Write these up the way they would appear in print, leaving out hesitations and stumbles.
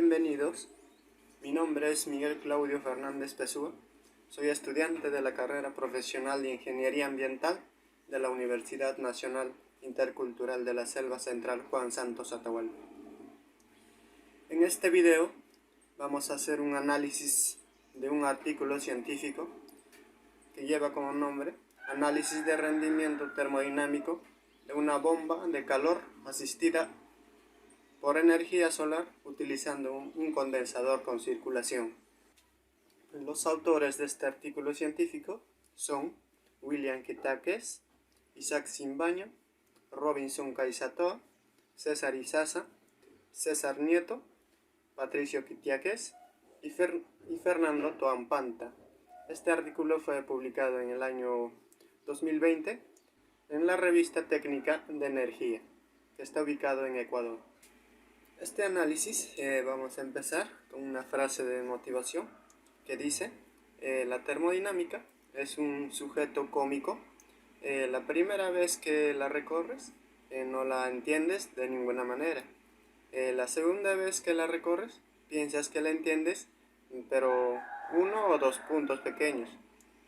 Bienvenidos, mi nombre es Miguel Claudio Fernández Pesúa, soy estudiante de la carrera profesional de Ingeniería Ambiental de la Universidad Nacional Intercultural de la Selva Central Juan Santos Atahualpa. En este video vamos a hacer un análisis de un artículo científico que lleva como nombre Análisis de rendimiento termodinámico de una bomba de calor asistida por energía solar utilizando un condensador con circulación. Los autores de este artículo científico son William Quitakes, Isaac Simbaña, Robinson Caizatoa, César Izaza, César Nieto, Patricio Quitiaques y Fernando Toampanta. Este artículo fue publicado en el año 2020 en la revista técnica de energía, que está ubicado en Ecuador. Este análisis vamos a empezar con una frase de motivación que dice: la termodinámica es un sujeto cómico. La primera vez que la recorres no la entiendes de ninguna manera. La segunda vez que la recorres piensas que la entiendes, pero uno o dos puntos pequeños.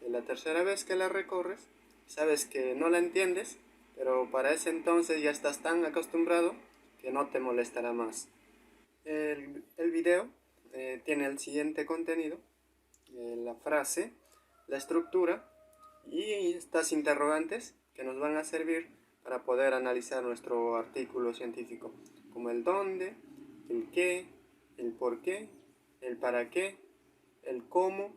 La tercera vez que la recorres sabes que no la entiendes, pero para ese entonces ya estás tan acostumbrado que no te molestará más. El video tiene el siguiente contenido: la frase, la estructura y estas interrogantes que nos van a servir para poder analizar nuestro artículo científico, como el dónde, el qué, el por qué, el para qué, el cómo,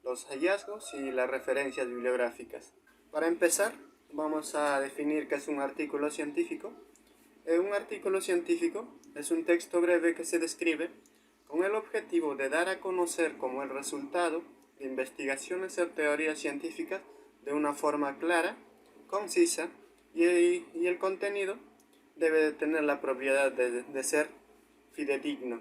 los hallazgos y las referencias bibliográficas. Para empezar, vamos a definir qué es un artículo científico. Un artículo científico es un texto breve que se describe con el objetivo de dar a conocer como el resultado de investigaciones o teorías científicas de una forma clara, concisa y el contenido debe de tener la propiedad de ser fidedigno.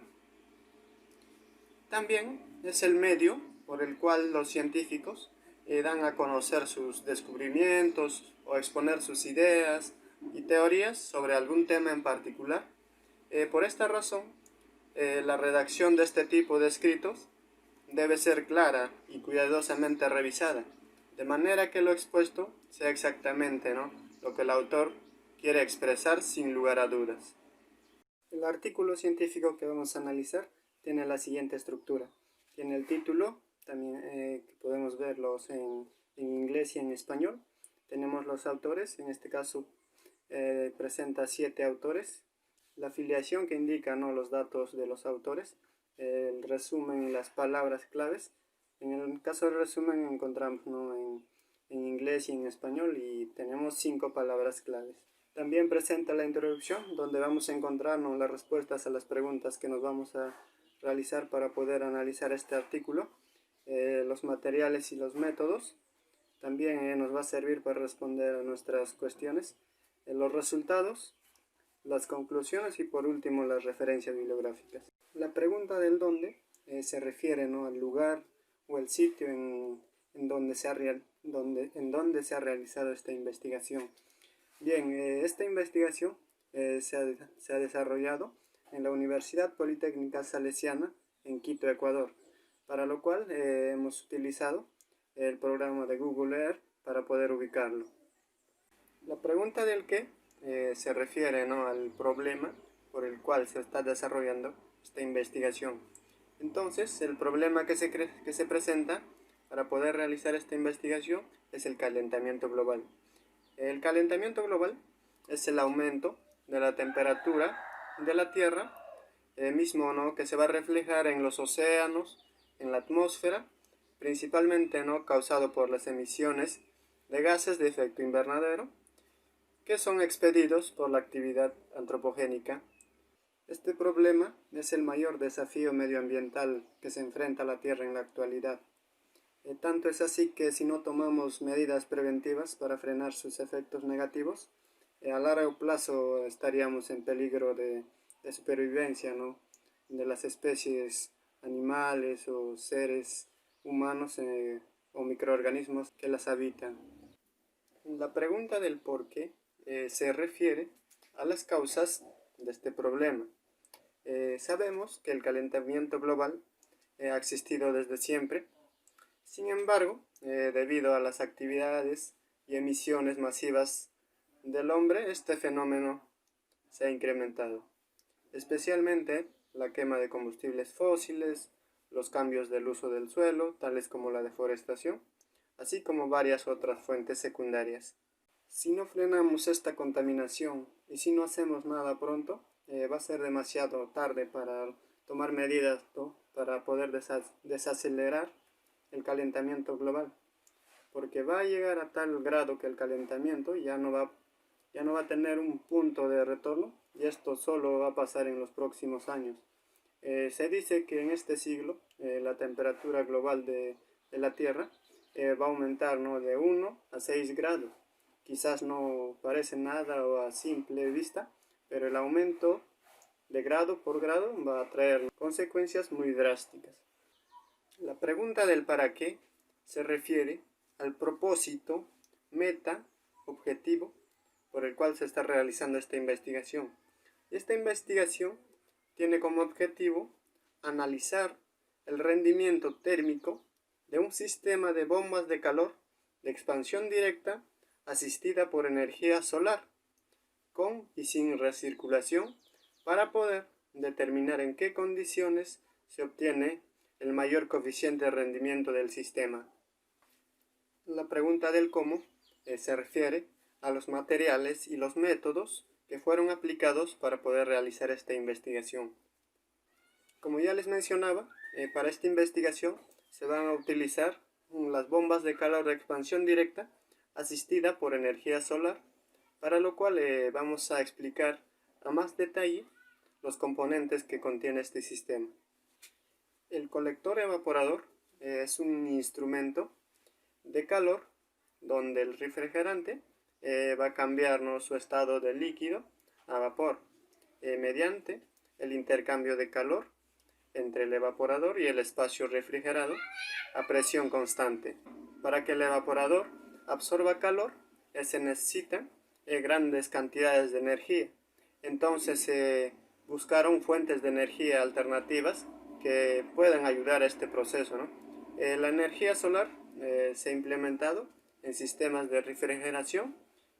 También es el medio por el cual los científicos dan a conocer sus descubrimientos o exponer sus ideas y teorías sobre algún tema en particular. Por esta razón, la redacción de este tipo de escritos debe ser clara y cuidadosamente revisada, de manera que lo expuesto sea exactamente lo que el autor quiere expresar sin lugar a dudas. El artículo científico que vamos a analizar tiene la siguiente estructura. Tiene el título, también que podemos verlos en inglés y en español. Tenemos los autores, en este caso presenta 7 autores. La afiliación que indica los datos de los autores, el resumen y las palabras claves. En el caso del resumen encontramos en inglés y en español y tenemos 5 palabras claves. También presenta la introducción, donde vamos a encontrarnos las respuestas a las preguntas que nos vamos a realizar para poder analizar este artículo, los materiales y los métodos. También nos va a servir para responder a nuestras cuestiones, los resultados, las conclusiones y por último las referencias bibliográficas. La pregunta del dónde se refiere al lugar o el sitio en donde se ha realizado esta investigación. Bien, esta investigación se ha desarrollado en la Universidad Politécnica Salesiana en Quito, Ecuador, para lo cual hemos utilizado el programa de Google Earth para poder ubicarlo. La pregunta del qué se refiere al problema por el cual se está desarrollando esta investigación. Entonces, el problema que se presenta para poder realizar esta investigación es el calentamiento global. El calentamiento global es el aumento de la temperatura de la Tierra, mismo que se va a reflejar en los océanos, en la atmósfera, principalmente causado por las emisiones de gases de efecto invernadero que son expedidos por la actividad antropogénica. Este problema es el mayor desafío medioambiental que se enfrenta a la Tierra en la actualidad. Tanto es así que si no tomamos medidas preventivas para frenar sus efectos negativos, a largo plazo estaríamos en peligro de supervivencia de las especies animales o seres humanos o microorganismos que las habitan. La pregunta del por qué se refiere a las causas de este problema. Sabemos que el calentamiento global ha existido desde siempre. Sin embargo, debido a las actividades y emisiones masivas del hombre, este fenómeno se ha incrementado, especialmente la quema de combustibles fósiles, los cambios del uso del suelo, tales como la deforestación, así como varias otras fuentes secundarias. Si no frenamos esta contaminación y si no hacemos nada pronto, va a ser demasiado tarde para tomar medidas, ¿no?, para poder desacelerar el calentamiento global, porque va a llegar a tal grado que el calentamiento ya no va a tener un punto de retorno, y esto solo va a pasar en los próximos años. Se dice que en este siglo la temperatura global de la Tierra va a aumentar, ¿no?, de 1 a 6 grados. Quizás no parece nada o a simple vista, pero el aumento de grado por grado va a traer consecuencias muy drásticas. La pregunta del para qué se refiere al propósito, meta, objetivo por el cual se está realizando esta investigación. Esta investigación tiene como objetivo analizar el rendimiento térmico de un sistema de bombas de calor de expansión directa asistida por energía solar, con y sin recirculación, para poder determinar en qué condiciones se obtiene el mayor coeficiente de rendimiento del sistema. La pregunta del cómo se refiere a los materiales y los métodos que fueron aplicados para poder realizar esta investigación. Como ya les mencionaba, para esta investigación se van a utilizar las bombas de calor de expansión directa asistida por energía solar, para lo cual vamos a explicar a más detalle los componentes que contiene este sistema. El colector evaporador es un instrumento de calor donde el refrigerante va a cambiar, ¿no?, su estado de líquido a vapor mediante el intercambio de calor entre el evaporador y el espacio refrigerado a presión constante. Para que el evaporador absorba calor se necesitan grandes cantidades de energía. Entonces buscaron fuentes de energía alternativas que puedan ayudar a este proceso, ¿no? La energía solar se ha implementado en sistemas de refrigeración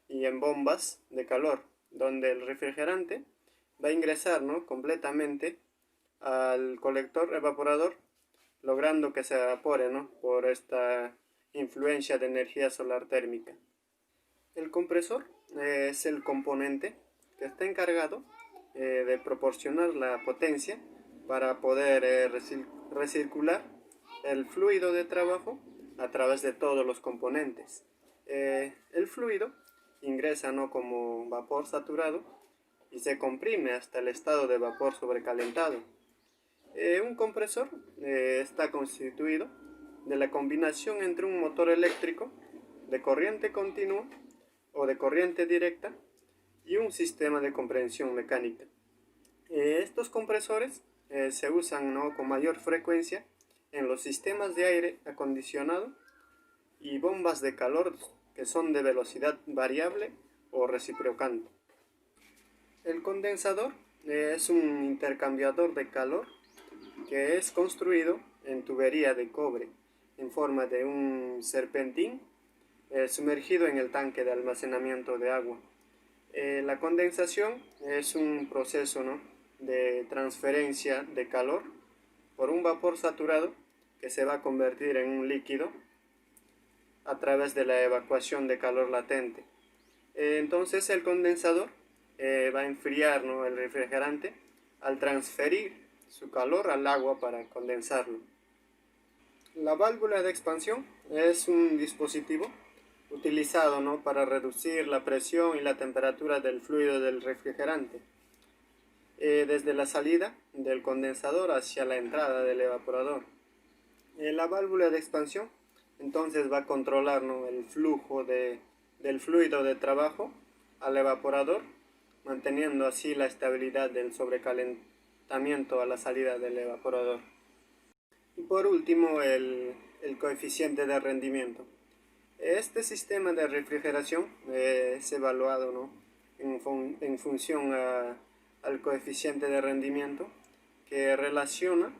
y en bombas de calor, donde el refrigerante va a ingresar, ¿no?, completamente al colector evaporador, logrando que se evapore, ¿no?, por esta influencia de energía solar térmica. El compresor es el componente que está encargado de proporcionar la potencia para poder recircular el fluido de trabajo a través de todos los componentes. El fluido ingresa, ¿no?, como vapor saturado y se comprime hasta el estado de vapor sobrecalentado. Un compresor está constituido de la combinación entre un motor eléctrico de corriente continua o de corriente directa y un sistema de comprensión mecánica. Estos compresores se usan, ¿no?, con mayor frecuencia en los sistemas de aire acondicionado y bombas de calor que son de velocidad variable o reciprocante. El condensador es un intercambiador de calor que es construido en tubería de cobre en forma de un serpentín sumergido en el tanque de almacenamiento de agua. La condensación es un proceso, ¿no?, de transferencia de calor por un vapor saturado que se va a convertir en un líquido a través de la evacuación de calor latente. Entonces el condensador va a enfriar, ¿no?, el refrigerante al transferir su calor al agua para condensarlo. La válvula de expansión es un dispositivo utilizado, ¿no?, para reducir la presión y la temperatura del fluido del refrigerante desde la salida del condensador hacia la entrada del evaporador. La válvula de expansión entonces va a controlar, ¿no?, el flujo del fluido de trabajo al evaporador, manteniendo así la estabilidad del sobrecalentamiento a la salida del evaporador. Y por último, el coeficiente de rendimiento. Este sistema de refrigeración es evaluado, ¿no?, en función al coeficiente de rendimiento, que relaciona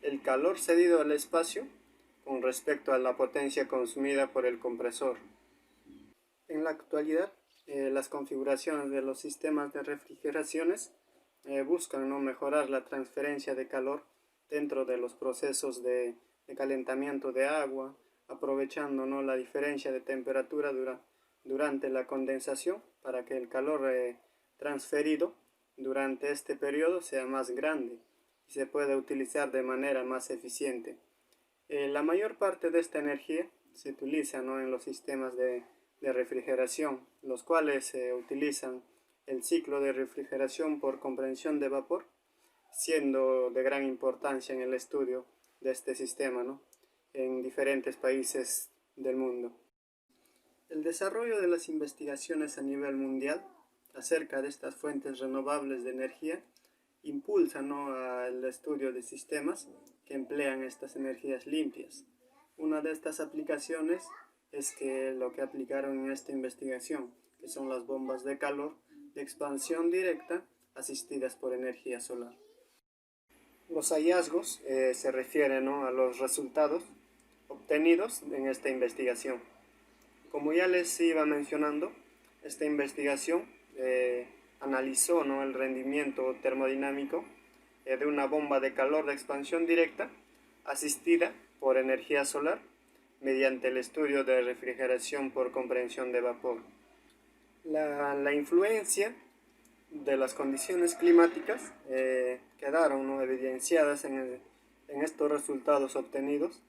el calor cedido al espacio con respecto a la potencia consumida por el compresor. En la actualidad, las configuraciones de los sistemas de refrigeraciones buscan, ¿no?, mejorar la transferencia de calor dentro de los procesos de calentamiento de agua, aprovechando, ¿no?, la diferencia de temperatura durante la condensación para que el calor transferido durante este periodo sea más grande y se pueda utilizar de manera más eficiente. La mayor parte de esta energía se utiliza, ¿no?, en los sistemas de refrigeración, los cuales utilizan el ciclo de refrigeración por compresión de vapor, siendo de gran importancia en el estudio de este sistema, ¿no?, en diferentes países del mundo. El desarrollo de las investigaciones a nivel mundial acerca de estas fuentes renovables de energía impulsa, ¿no?, al estudio de sistemas que emplean estas energías limpias. Una de estas aplicaciones es lo que aplicaron en esta investigación, que son las bombas de calor de expansión directa asistidas por energía solar. Los hallazgos se refieren, ¿no?, a los resultados obtenidos en esta investigación. Como ya les iba mencionando, esta investigación analizó, ¿no?, el rendimiento termodinámico de una bomba de calor de expansión directa asistida por energía solar mediante el estudio de refrigeración por compresión de vapor. La influencia de las condiciones climáticas quedaron, ¿no?, evidenciadas en estos resultados obtenidos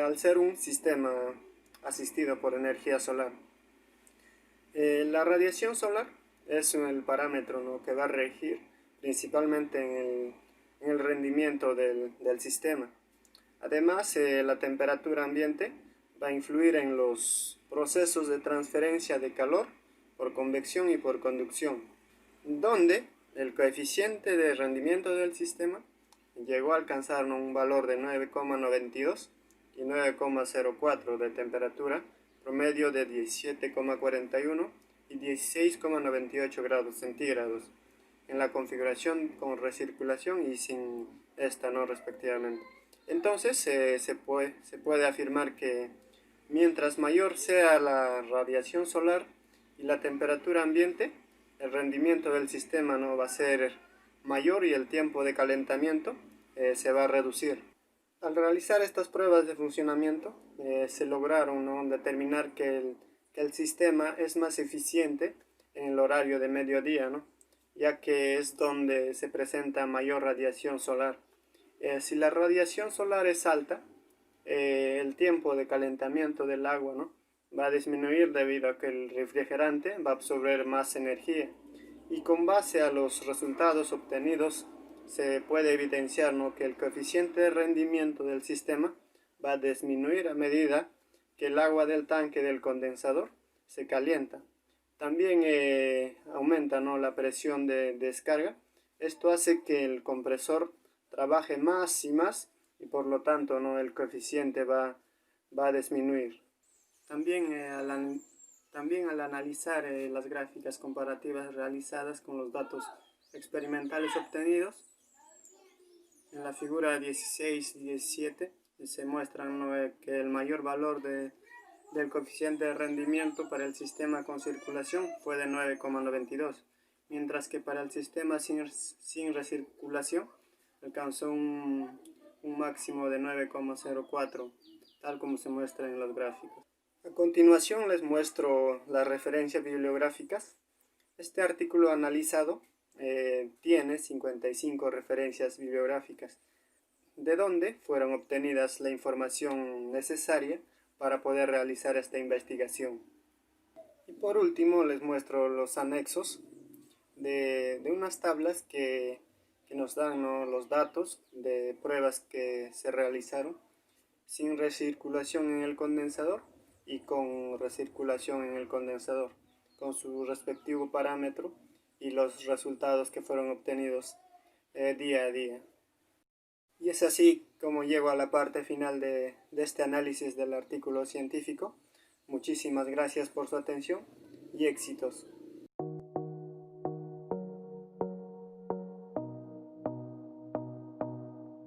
al ser un sistema asistido por energía solar. La radiación solar es el parámetro, ¿no?, que va a regir principalmente en el rendimiento del sistema. Además, la temperatura ambiente va a influir en los procesos de transferencia de calor por convección y por conducción, donde el coeficiente de rendimiento del sistema llegó a alcanzar, ¿no?, un valor de 9,92 y 9,04 de temperatura, promedio de 17,41 y 16,98 grados centígrados, en la configuración con recirculación y sin esta, ¿no?, respectivamente. Entonces se puede afirmar que mientras mayor sea la radiación solar y la temperatura ambiente, el rendimiento del sistema no va a ser mayor y el tiempo de calentamiento se va a reducir. Al realizar estas pruebas de funcionamiento se lograron, ¿no?, determinar que el sistema es más eficiente en el horario de mediodía, ¿no?, ya que es donde se presenta mayor radiación solar. Si la radiación solar es alta, el tiempo de calentamiento del agua, ¿no?, va a disminuir debido a que el refrigerante va a absorber más energía. Y con base a los resultados obtenidos se puede evidenciar, ¿no?, que el coeficiente de rendimiento del sistema va a disminuir a medida que el agua del tanque del condensador se calienta. También aumenta, ¿no?, la presión de descarga. Esto hace que el compresor trabaje más y más y por lo tanto, ¿no?, el coeficiente va a disminuir. También al analizar las gráficas comparativas realizadas con los datos experimentales obtenidos, en la figura 16 y 17 se muestra, ¿no?, que el mayor valor del coeficiente de rendimiento para el sistema con circulación fue de 9,92, mientras que para el sistema sin recirculación alcanzó un máximo de 9,04, tal como se muestra en los gráficos. A continuación les muestro las referencias bibliográficas. Este artículo analizado tiene 55 referencias bibliográficas, de donde fueron obtenidas la información necesaria para poder realizar esta investigación. Y por último les muestro los anexos de unas tablas que nos dan, ¿no?, los datos de pruebas que se realizaron sin recirculación en el condensador y con recirculación en el condensador, con su respectivo parámetro y los resultados que fueron obtenidos día a día. Y es así como llego a la parte final de este análisis del artículo científico. Muchísimas gracias por su atención y éxitos.